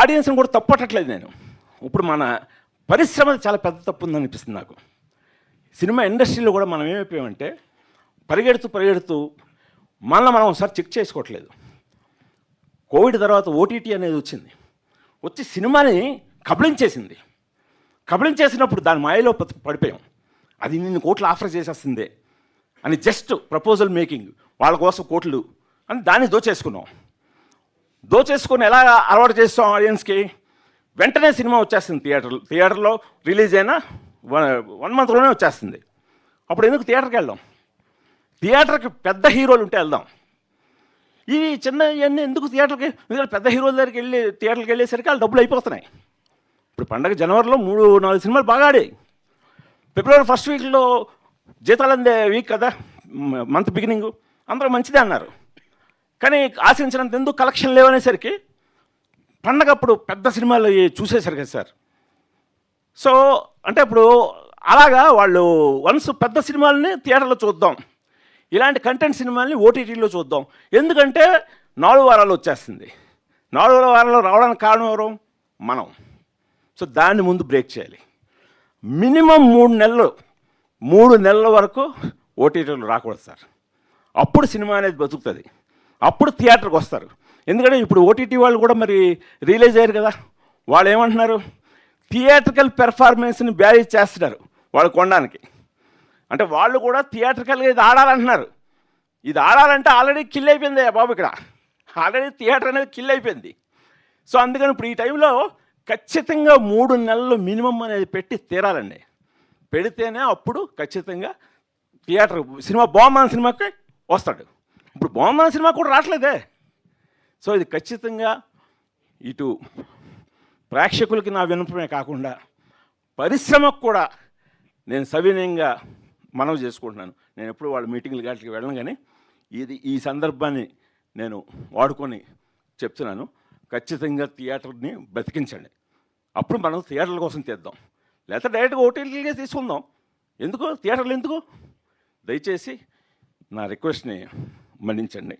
ఆడియన్స్ని కూడా తప్పట్టట్లేదు నేను. ఇప్పుడు మన పరిశ్రమ చాలా పెద్ద తప్పు ఉందనిపిస్తుంది నాకు. సినిమా ఇండస్ట్రీలో కూడా మనం ఏమైపోయామంటే పరిగెడుతూ మనం ఒకసారి చెక్ చేసుకోవట్లేదు. కోవిడ్ తర్వాత ఓటీటీ అనేది వచ్చి సినిమాని కబళించేసినప్పుడు దాని మాయలో పడిపోయాం. అది నిన్ను కోట్లు ఆఫర్ చేసేస్తుంది అని జస్ట్ ప్రపోజల్ మేకింగ్ వాళ్ళ కోసం కోట్లు అని దాన్ని దోచేసుకొని ఎలా అలవాటు చేస్తాం ఆడియన్స్కి. వెంటనే సినిమా వచ్చేస్తుంది థియేటర్లో రిలీజ్ అయినా 1 monthలోనే వచ్చేస్తుంది. అప్పుడు ఎందుకు థియేటర్కి వెళ్దాం? థియేటర్కి పెద్ద హీరోలు ఉంటే వెళ్దాం. ఇవి చిన్న ఇవన్నీ ఎందుకు థియేటర్కి? ఎందుకంటే పెద్ద హీరోల దగ్గరికి థియేటర్కి వెళ్ళేసరికి వాళ్ళు డబ్బులు అయిపోతున్నాయి. ఇప్పుడు పండగ జనవరిలో 3-4 సినిమాలు బాగా ఆడాయి. ఫిబ్రవరి 1st వీక్లో జీతాలు అందే వీక్ కదా, మంత్ బిగినింగ్, అందరూ మంచిదే అన్నారు. కానీ ఆశించినంత ఎందుకు కలెక్షన్ లేవనేసరికి పండగప్పుడు పెద్ద సినిమాలు చూసేశారు కదా సార్. సో అంటే ఇప్పుడు అలాగా వాళ్ళు వన్స్ పెద్ద సినిమాలని థియేటర్లో చూద్దాం, ఇలాంటి కంటెంట్ సినిమాలని ఓటీటీలో చూద్దాం. ఎందుకంటే 4 వారాలు వచ్చేస్తుంది. 4 వారాలు రావడానికి కారణం ఎవరు? మనం. సో దాన్ని ముందు బ్రేక్ చేయాలి. మినిమం 3 నెలల వరకు ఓటీటీలు రాకూడదు సార్. అప్పుడు సినిమా అనేది బతుకుతుంది, అప్పుడు థియేటర్కి వస్తారు. ఎందుకంటే ఇప్పుడు ఓటీటీ వాళ్ళు కూడా మరి రిలీజ్ అయ్యారు కదా, వాళ్ళు ఏమంటున్నారు? థియేట్రికల్ పెర్ఫార్మెన్స్ని బ్యారేజ్ చేస్తున్నారు వాళ్ళు కొనడానికి. అంటే వాళ్ళు కూడా థియేట్రికల్గా ఇది ఆడాలంటున్నారు. ఇది ఆడాలంటే ఆల్రెడీ కిల్ అయిపోయింది బాబు, ఇక్కడ ఆల్రెడీ థియేటర్ అనేది కిల్ అయిపోయింది. సో అందుకని ఇప్పుడు ఈ టైంలో ఖచ్చితంగా 3 నెలలు మినిమం అనేది పెట్టి తీరాలండి. పెడితేనే అప్పుడు ఖచ్చితంగా థియేటర్ సినిమా బాగుంది సినిమాకి వస్తాడు. ఇప్పుడు బాగుంది సినిమా కూడా రావట్లేదే. సో ఇది ఖచ్చితంగా ఇటు ప్రేక్షకులకి నా వినపమే కాకుండా పరిశ్రమకు కూడా నేను సవినయంగా మనవి చేసుకుంటున్నాను. నేను ఎప్పుడు వాళ్ళ మీటింగ్లు గాటికి వెళ్ళను, కానీ ఈ సందర్భాన్ని నేను వాడుకొని చెప్తున్నాను. ఖచ్చితంగా థియేటర్ని బతికించండి. అప్పుడు మనం థియేటర్ల కోసం తీద్దాం, లేకపోతే డైరెక్ట్గా ఓటీటీలకే తీసుకుందాం. ఎందుకు థియేటర్లు ఎందుకు? దయచేసి నా రిక్వెస్ట్ని మన్నించండి.